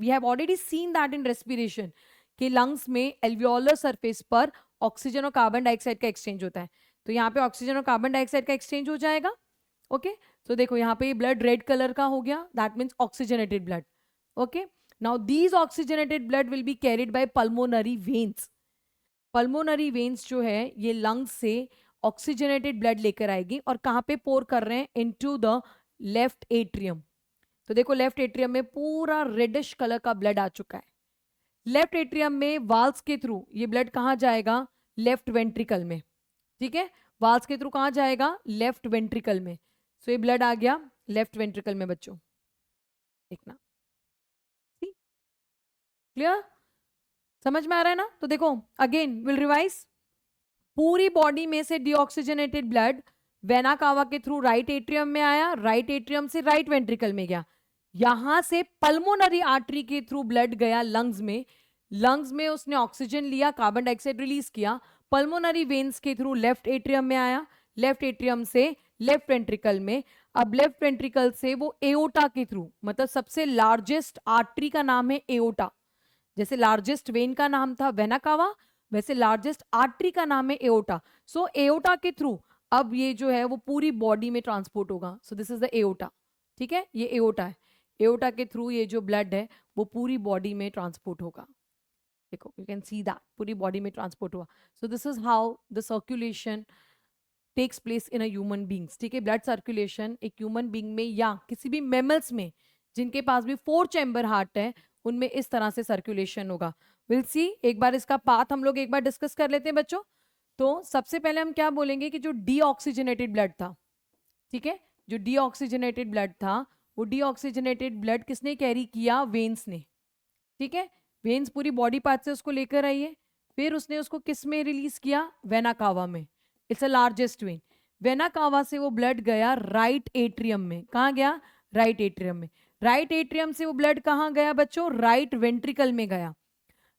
have already seen that in respiration कि लंग्स में एल्वियोलर सरफेस पर ऑक्सीजन और कार्बन डाइऑक्साइड का एक्सचेंज होता है। तो यहाँ पे ऑक्सीजन और कार्बन डाइऑक्साइड का एक्सचेंज हो जाएगा। ओके, तो देखो यहाँ पे ब्लड रेड कलर का हो गया, that means oxygenated blood. Okay, now these oxygenated blood will be carried by pulmonary veins. Pulmonary veins जो है ये लंग्स से ऑक्सीजनेटेड ब्लड लेकर आएगी और कहाँ पे पोर कर रहे हैं? Into the left atrium. तो देखो लेफ्ट एट्रियम में पूरा रेडिश कलर का ब्लड आ चुका है। लेफ्ट एट्रियम में वाल्व्स के थ्रू ये ब्लड कहाँ जाएगा? लेफ्ट वेंट्रिकल में। ठीक है, वाल्व्स के थ्रू कहाँ जाएगा? लेफ्ट वेंट्रिकल में। सो ये ब्लड आ गया लेफ्ट वेंट्रिकल में बच्चों, देखना क्लियर? समझ में आ रहा है ना? तो देखो अगेन विल रिवाइज। पूरी बॉडी में से डीऑक्सीजनेटेड ब्लड वेना कावा के थ्रू राइट एट्रियम में आया, राइट एट्रियम से राइट वेंट्रिकल में गया। यहां से पल्मोनरी आर्टरी के थ्रू ब्लड गया लंग्स में, लंग्स में उसने ऑक्सीजन लिया, कार्बन डाइऑक्साइड रिलीज किया, पल्मोनरी वेन्स के थ्रू लेफ्ट एट्रियम में आया, लेफ्ट एट्रियम से लेफ्ट वेंट्रिकल में, अब लेफ्ट वेंट्रिकल से वो एओटा के थ्रू, मतलब सबसे लार्जेस्ट आर्टरी का नाम है एओटा, जैसे लार्जेस्ट वेन का नाम था वेना कावा, वैसे लार्जेस्ट आर्टरी का नाम है एओटा। सो एओटा के थ्रू अब ये जो है वो पूरी बॉडी में ट्रांसपोर्ट होगा। सो दिस इज द एओटा, ठीक है, ये एओटा है। एओटा के थ्रू ये जो ब्लड है वो पूरी बॉडी में ट्रांसपोर्ट होगा। देखो यू कैन सी दैट पूरी बॉडी में ट्रांसपोर्ट हुआ। So this is how the circulation takes place in a human beings, ठीक है। ब्लड सर्कुलेशन एक ह्यूमन बींग में या किसी भी मेमल्स में जिनके पास भी 4 चैम्बर हार्ट है उनमें इस तरह से सर्कुलेशन होगा। विल सी, एक बार इसका पाथ हम लोग एक बार डिस्कस कर लेते हैं बच्चों। तो सबसे पहले हम क्या बोलेंगे कि जो डीऑक्सीजनेटेड ब्लड था, ठीक है, जो डीऑक्सीजनेटेड ब्लड था वो डीऑक्सीजनेटेड ब्लड किसने कैरी किया? वेन्स ने, ठीक है। वेन्स पूरी बॉडी पार्ट से उसको लेकर आई है, फिर उसने उसको किस में रिलीज किया? वेना कावा में। It's a largest when. Vena cava से वो ब्लड गया राइट एट्रियम में। कहाँ गया? राइट एट्रियम में। राइट एट्रियम से वो ब्लड कहाँ गया बच्चों? राइट वेंट्रिकल में गया।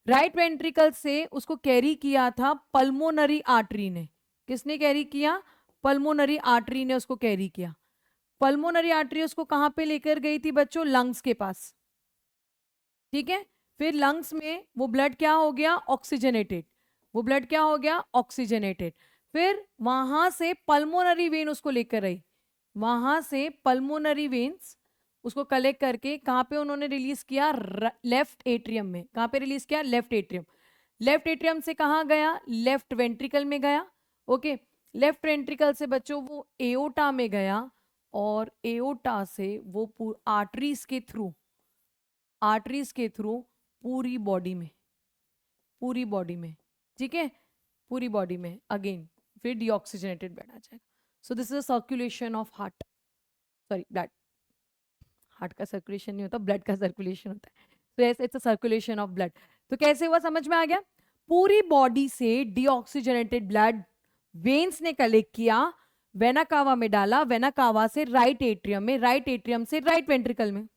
राइट वेंट्रिकल से उसको कैरी किया था पल्मोनरी आर्टरी ने। किसने कैरी किया? पल्मोनरी आर्टरी ने उसको कैरी किया। पल्मोनरी आर्टरी उसको कहाँ पे लेकर गई थी बच्चों? लंग्स के पास, ठीक है। फिर लंग्स में वो ब्लड क्या हो गया? ऑक्सीजनेटेड। वो ब्लड क्या हो गया? ऑक्सीजनेटेड। फिर वहां से पल्मोनरी वेन उसको लेकर आई, वहां से पल्मोनरी वेन्स उसको कलेक्ट करके कहाँ पे उन्होंने रिलीज किया? लेफ्ट एट्रियम में। कहाँ पे रिलीज किया? Left atrium. लेफ्ट एट्रियम से कहाँ गया? लेफ्ट वेंट्रिकल में गया। ओके, लेफ्ट वेंट्रिकल से बच्चों वो एओटा में गया, और एओटा से वो आर्टरीज के थ्रू, आर्टरीज के थ्रू पूरी बॉडी में, पूरी बॉडी में, ठीक है, पूरी बॉडी में अगेन फिर डीऑक्सीजनेटेड ब्लड आ जाएगा। सो this is circulation of heart, sorry blood. Heart का सर्कुलेशन नहीं होता, ब्लड का सर्कुलेशन होता है। तो yes, it's a circulation of blood. तो कैसे हुआ समझ में आ गया? पूरी बॉडी से डीऑक्सीजनेटेड ब्लड वेन्स ने कलेक्ट किया, वेना कावा में डाला, वेना कावा से राइट एट्रियम में, राइट एट्रियम से राइट वेंट्रिकल में,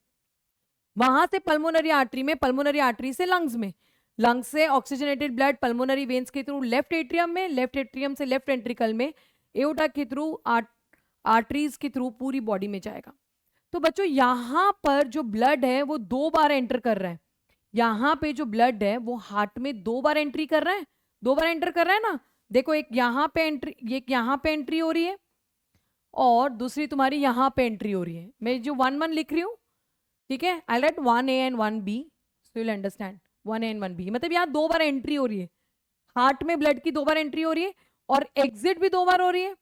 वहां से पल्मोनरी आर्टरी में, पल्मोनरी आर्टरी से लंग्स में, लंग्स से ऑक्सीजनेटेड ब्लड पल्मोनरी वेन्स के थ्रू लेफ्ट एट्रियम में, लेफ्ट एट्रियम से लेफ्ट वेंट्रिकल में, एओटा के थ्रू, आर्टरीज के थ्रू पूरी बॉडी में जाएगा। तो बच्चों यहां पर जो ब्लड है वो 2 बार एंटर कर रहा है। यहां पे जो ब्लड है वो हार्ट में 2 बार एंट्री कर रहा है, 2 बार एंटर कर रहा है ना। देखो एक यहां पे एंट्री, एक यहां पे एंट्री हो रही है, और दूसरी तुम्हारी यहां पे एंट्री हो रही है। मैं जो 1-1 लिख रही हूं, ठीक है, I write 1A and 1B, so you will understand 1A and 1B, मतलब यहाँ 2 बार एंट्री हो रही है, हार्ट में ब्लड की 2 बार एंट्री हो रही है, और एग्जिट भी 2 बार हो रही है।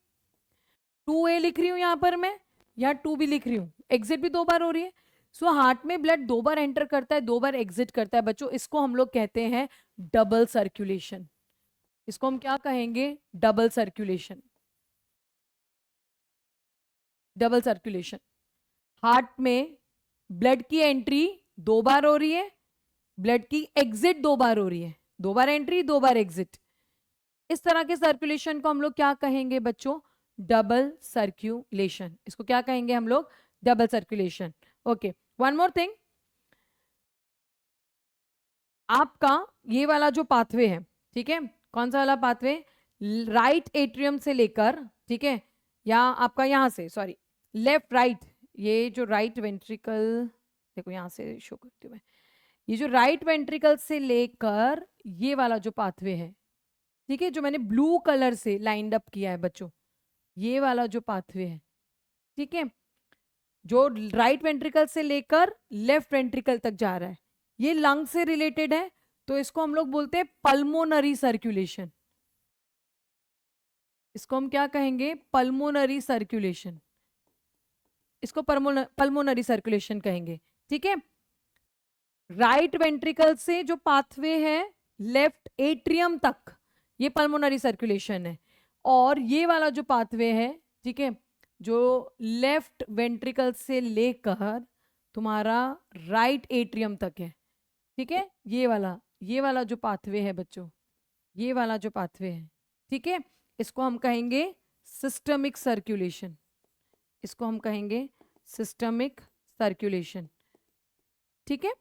2A लिख रही हूँ यहाँ पर मैं, या 2B लिख रही हूँ, एग्जिट भी 2 बार हो रही है। सो हार्ट में ब्लड 2 बार एंटर करता है, 2 बार एग्जिट करता है बच्चों। इसको हम लोग कहते हैं डबल सर्कुलेशन। इसको हम क्या कहेंगे? Double circulation. Double circulation. Heart में ब्लड की एंट्री 2 बार हो रही है, ब्लड की एग्जिट 2 बार हो रही है, 2 बार एंट्री 2 बार एग्जिट। इस तरह के सर्कुलेशन को हम लोग क्या कहेंगे बच्चों? Double circulation. इसको क्या कहेंगे हम लोग? Double circulation. Okay, one more thing, आपका ये वाला जो पाथवे है, ठीक है, कौन सा वाला पाथवे? राइट एट्रियम से लेकर, ठीक है, या आपका यहां से, सॉरी, लेफ्ट राइट, ये जो राइट वेंट्रिकल, देखो यहां से शो करती हूँ मैं, ये जो राइट वेंट्रिकल से लेकर ये वाला जो पाथवे है, ठीक है, जो मैंने ब्लू कलर से लाइंड अप किया है बच्चों, ये वाला जो पाथवे है, ठीक है, जो राइट वेंट्रिकल से लेकर लेफ्ट वेंट्रिकल तक जा रहा है, ये लंग से रिलेटेड है, तो इसको हम लोग बोलते हैं पल्मोनरी सर्कुलेशन। इसको हम क्या कहेंगे? Pulmonary circulation. इसको पल्मोनरी सर्कुलेशन कहेंगे, ठीक है। राइट वेंट्रिकल से जो पाथवे है लेफ्ट एट्रियम तक, ये पल्मोनरी सर्कुलेशन है। और ये वाला जो पाथवे है, ठीक है, जो लेफ्ट वेंट्रिकल से लेकर तुम्हारा राइट एट्रियम तक है, ठीक है, ये वाला जो पाथवे है बच्चों, ये वाला जो पाथवे है, ठीक है, इसको हम कहेंगे सिस्टमिक सर्कुलेशन। इसको हम कहेंगे सिस्टमिक सर्कुलेशन। ठीक है।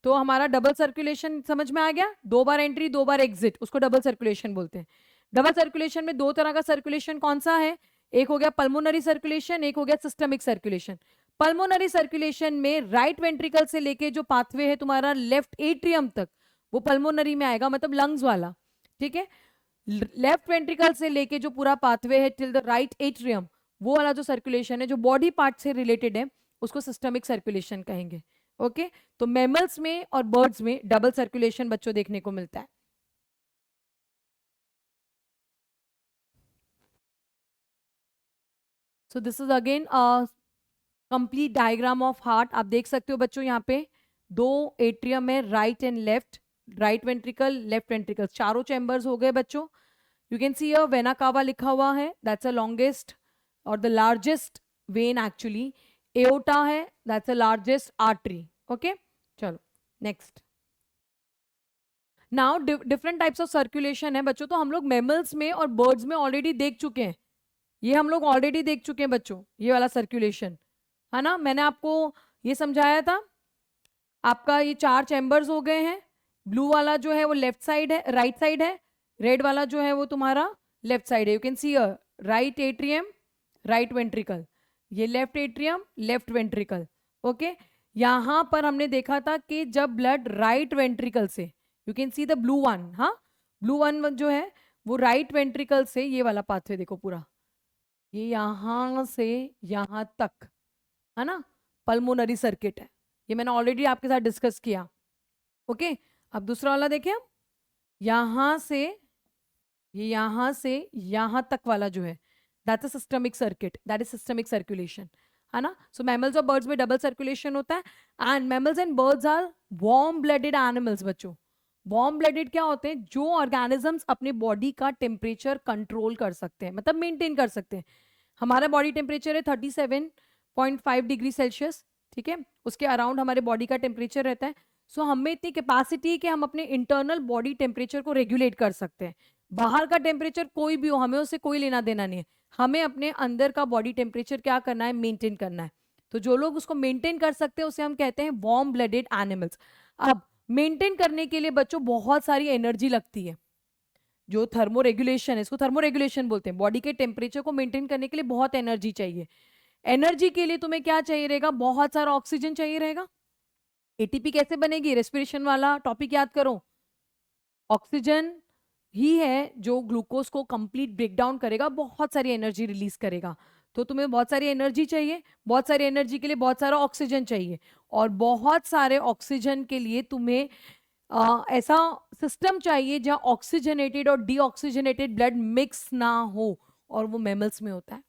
तो हमारा डबल सर्कुलेशन समझ में आ गया, 2 बार एंट्री 2 बार एग्जिट, उसको डबल सर्कुलेशन बोलते हैं। डबल सर्कुलेशन में 2 तरह का सर्कुलेशन कौन सा है, एक हो गया पल्मोनरी सर्कुलेशन, एक हो गया सिस्टमिक सर्कुलेशन। पल्मोनरी सर्कुलेशन में राइट वेंट्रिकल से लेके जो पाथवे है तुम्हारा लेफ्ट एट्रियम तक, वो पल्मोनरी में आएगा, मतलब लंग्स वाला, ठीक है। लेफ्ट वेंट्रिकल से लेके जो पूरा पाथवे है टिल द राइट एट्रियम, वो वाला जो सर्कुलेशन है जो बॉडी पार्ट से रिलेटेड है, उसको सिस्टमिक सर्कुलेशन कहेंगे। ओके, तो मैमल्स में और बर्ड्स में डबल सर्कुलेशन बच्चों देखने को मिलता है। So this is again complete diagram of heart. आप देख सकते हो बच्चों यहाँ पे 2 एट्रियम है, right and left, right ventricle left ventricle, चारों चैम्बर्स हो गए बच्चों। You can C vena cava लिखा हुआ है, दैट्स अ लॉन्गेस्ट और the largest vein actually. Aorta है, that's a largest artery. Okay, चलो next. Now different types of circulation है बच्चों, तो हम लोग मैमल्स में और बर्ड्स में ऑलरेडी देख चुके हैं, ये हम लोग ऑलरेडी देख चुके हैं बच्चों, ये वाला सर्कुलेशन है ना। मैंने आपको ये समझाया था, आपका ये 4 चैम्बर्स हो गए हैं। ब्लू वाला जो है वो लेफ्ट साइड है, राइट साइड है, रेड वाला जो है वो तुम्हारा लेफ्ट साइड है। You can see right atrium right ventricle, ये left atrium left ventricle. Okay, यहां पर हमने देखा था कि जब ब्लड राइट वेंट्रिकल से, you can see the blue one, हाँ ब्लू वन जो है वो राइट वेंट्रिकल से, ये वाला पाथवे देखो पूरा, ये यहां से यहां तक है ना, पल्मोनरी सर्किट है, ये मैंने ऑलरेडी आपके साथ डिस्कस किया। ओके, अब दूसरा वाला देखें हम, यहां से ये यहां से यहां तक वाला जो है, that's a systemic circuit, that is systemic circulation, है ना। सो मैमल्स और बर्ड्स में डबल सर्कुलेशन होता है। And mammals and birds are warm blooded animals बच्चों। वार्म ब्लडेड क्या होते हैं, जो ऑर्गेनिजम्स अपने बॉडी का टेम्परेचर कंट्रोल कर सकते हैं, मतलब मेंटेन कर सकते हैं। हमारा बॉडी टेम्परेचर है 37.5 डिग्री सेल्सियस, ठीक है, उसके अराउंड हमारे बॉडी का टेम्परेचर रहता है। सो हमें इतनी कैपेसिटी है कि हम अपने इंटरनल बॉडी टेम्परेचर को रेगुलेट कर सकते हैं। बाहर का टेम्परेचर कोई भी हो, हमें उससे कोई लेना देना नहीं है, हमें अपने अंदर का बॉडी टेम्परेचर क्या करना है, मेंटेन करना है। तो जो लोग उसको मेंटेन कर सकते हैं उसे हम कहते हैं वार्म ब्लडेड एनिमल्स। अब मेंटेन करने के लिए बच्चों बहुत सारी एनर्जी लगती है, जो थर्मो रेगुलेशन है, इसको थर्मो रेगुलेशन बोलते हैं। बॉडी के टेम्परेचर को मेंटेन करने के लिए बहुत एनर्जी चाहिए। एनर्जी के लिए तुम्हें क्या चाहिए रहेगा, बहुत सारा ऑक्सीजन चाहिए रहेगा। एटीपी कैसे बनेगी, रेस्पिरेशन वाला टॉपिक याद करो, ऑक्सीजन ही है जो ग्लूकोज को कंप्लीट ब्रेक डाउन करेगा, बहुत सारी एनर्जी रिलीज करेगा। तो तुम्हें बहुत सारी एनर्जी चाहिए, बहुत सारी एनर्जी के लिए बहुत सारा ऑक्सीजन चाहिए, और बहुत सारे ऑक्सीजन के लिए तुम्हें ऐसा सिस्टम चाहिए जहां ऑक्सीजनेटेड और डीऑक्सीजनेटेड ब्लड मिक्स ना हो, और वो मैमल्स में होता है।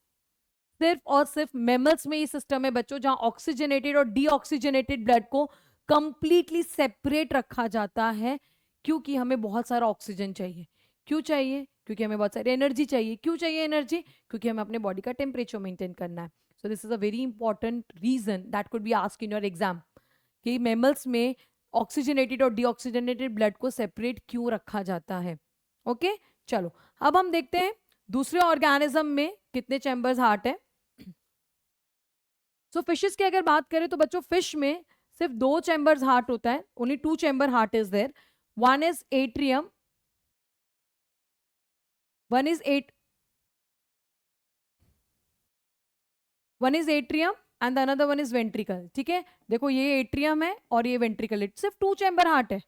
सिर्फ और सिर्फ मैमल्स में ये सिस्टम है बच्चों, जहां ऑक्सीजनेटेड और डीऑक्सीजनेटेड ब्लड को कंप्लीटली सेपरेट रखा जाता है, क्योंकि हमें बहुत सारा ऑक्सीजन चाहिए। क्यों चाहिए, क्योंकि हमें बहुत सारी एनर्जी चाहिए। क्यों चाहिए एनर्जी, क्योंकि हमें अपने बॉडी का टेम्परेचर मेंटेन करना है। So this is a very important reason that could be asked in your exam, कि मैमल्स में ऑक्सीजनेटेड और डीऑक्सीजनेटेड ब्लड को सेपरेट क्यों रखा जाता है। ओके, चलो अब हम देखते हैं दूसरे ऑर्गेनिज्म में कितने चैम्बर्स हार्ट है। सो फिशेस की अगर बात करें तो बच्चों फिश में सिर्फ 2 चैम्बर्स हार्ट होता है, only 2 chamber heart is there. One is atrium, one is atrium and another one is ventricle. ठीक है, देखो ये एट्रियम है और ये वेंट्रिकल है, सिर्फ 2 चैम्बर हार्ट है,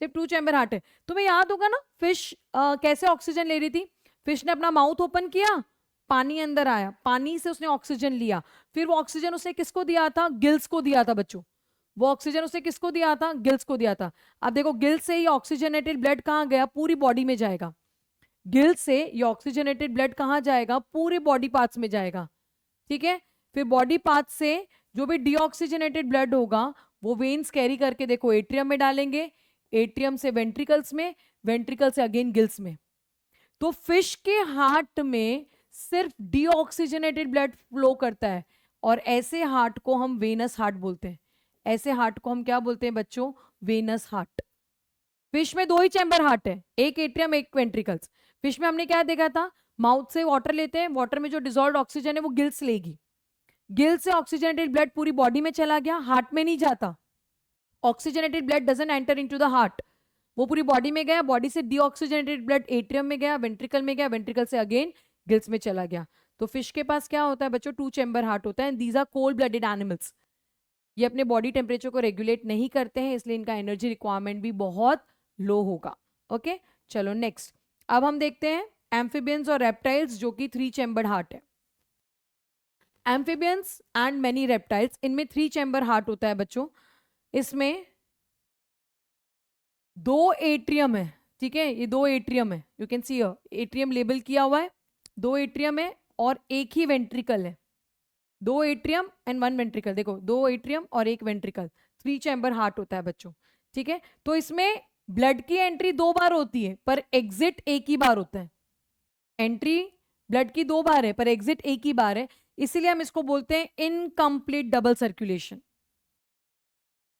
सिर्फ 2 चैम्बर हार्ट है। तुम्हें याद होगा ना फिश कैसे ऑक्सीजन ले रही थी, फिश ने अपना माउथ ओपन किया, पानी अंदर आया, पानी से उसने ऑक्सीजन लिया, फिर वो ऑक्सीजन उसने किसको दिया था, गिल्स को दिया था बच्चों। वो ऑक्सीजन उसने किसको दिया था, गिल्स को दिया था। अब देखो गिल्स से ही ऑक्सीजनेटेड ब्लड कहाँ गया, पूरी बॉडी में जाएगा। गिल्स से ये ऑक्सीजनेटेड ब्लड कहाँ जाएगा, पूरे बॉडी पार्ट्स में जाएगा। ठीक है, फिर बॉडी पार्ट्स से जो भी डीऑक्सीजनेटेड ब्लड होगा वो वेन्स कैरी करके देखो एट्रियम में डालेंगे, एट्रियम से वेंट्रिकल्स में, वेंट्रिकल से अगेन गिल्स में। तो फिश के हार्ट में सिर्फ डीऑक्सीजनेटेड ब्लड फ्लो करता है, और ऐसे हार्ट को हम वेनस हार्ट बोलते हैं। ऐसे हार्ट को हम क्या बोलते हैं बच्चों, वेनस हार्ट। फिश में 2 ही चैम्बर हार्ट है, एक एट्रियम एक वेंट्रिकल्स। फिश में हमने क्या देखा था, माउथ से वाटर लेते हैं, वाटर में जो डिसॉल्व्ड ऑक्सीजन है वो गिल्स लेगी, गिल्स से ऑक्सीजनेटेड ब्लड पूरी बॉडी में चला गया, हार्ट में नहीं जाता। Oxygenated blood doesn't enter into the heart, वो पूरी बॉडी में गया, बॉडी से डीऑक्सीजनेटेड ब्लड एट्रियम में गया, वेंट्रिकल में गया, वेंट्रिकल से अगेन गिल्स में चला गया। तो फिश के पास क्या होता है बच्चों, 2 चैम्बर हार्ट होता है। These are cold blooded animals, ये अपने बॉडी टेम्परेचर को रेगुलेट नहीं करते हैं, इसलिए इनका एनर्जी रिक्वायरमेंट भी बहुत लो होगा। ओके, चलो नेक्स्ट। अब हम देखते हैं एम्फीबियंस और रेप्टाइल्स, जो कि 3 चैम्बर हार्ट है। एम्फीबियंस एंड मेनी रेप्टाइल्स, इनमें 3 चैम्बर हार्ट होता है बच्चों। इसमें 2 एट्रियम है, ठीक है, ये 2 एट्रियम है, you can C atrium label किया हुआ है, 2 एट्रियम है और एक ही वेंट्रिकल है। 2 एट्रियम एंड 1 वेंट्रिकल, देखो 2 एट्रियम और 1 वेंट्रिकल, 3 चैम्बर हार्ट होता है बच्चों, ठीक है। तो इसमें ब्लड की एंट्री 2 बार होती है पर एग्जिट एक ही बार होता है। एंट्री ब्लड की 2 बार है पर एग्जिट एक ही बार है, इसीलिए हम इसको बोलते हैं इनकम्प्लीट डबल सर्कुलेशन।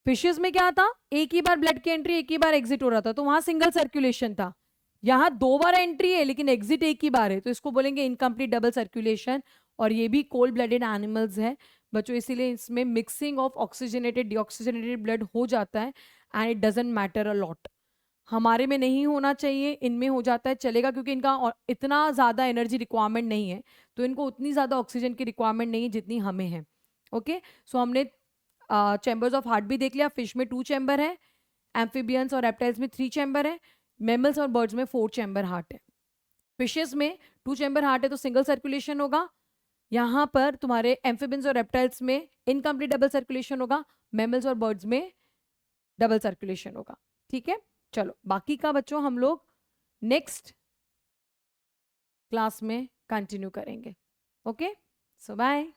फिशेस में क्या था, एक ही बार ब्लड की एंट्री एक ही बार एग्जिट हो रहा था, तो वहां सिंगल सर्कुलेशन था। यहां 2 बार एंट्री है लेकिन एग्जिट एक ही बार है, तो इसको बोलेंगे इनकम्प्लीट डबल सर्कुलेशन। और ये भी कोल्ड ब्लडेड एनिमल्स है बच्चों, इसीलिए इसमें mixing of oxygenated deoxygenated blood हो जाता है and it doesn't matter a lot. हमारे में नहीं होना चाहिए, इनमें हो जाता है, चलेगा, क्योंकि इनका इतना ज़्यादा एनर्जी रिक्वायरमेंट नहीं है, तो इनको उतनी ज़्यादा ऑक्सीजन की रिक्वायरमेंट नहीं है जितनी हमें है। ओके, सो हमने चैम्बर्स ऑफ हार्ट भी देख लिया। फिश में 2 चैम्बर है, एम्फीबियंस और रेप्टाइल्स में 3 चैम्बर है, मैमल्स और बर्ड्स में 4 चैम्बर हार्ट है। फिशेस में 2 चैम्बर हार्ट है तो सिंगल सर्कुलेशन होगा। यहाँ पर तुम्हारे एम्फीबियंस और रेप्टाइल्स में इनकम्प्लीट डबल सर्कुलेशन होगा, मैमल्स और बर्ड्स में डबल सर्कुलेशन होगा। ठीक है, चलो बाकी का बच्चों हम लोग नेक्स्ट क्लास में कंटिन्यू करेंगे। ओके, सो बाय।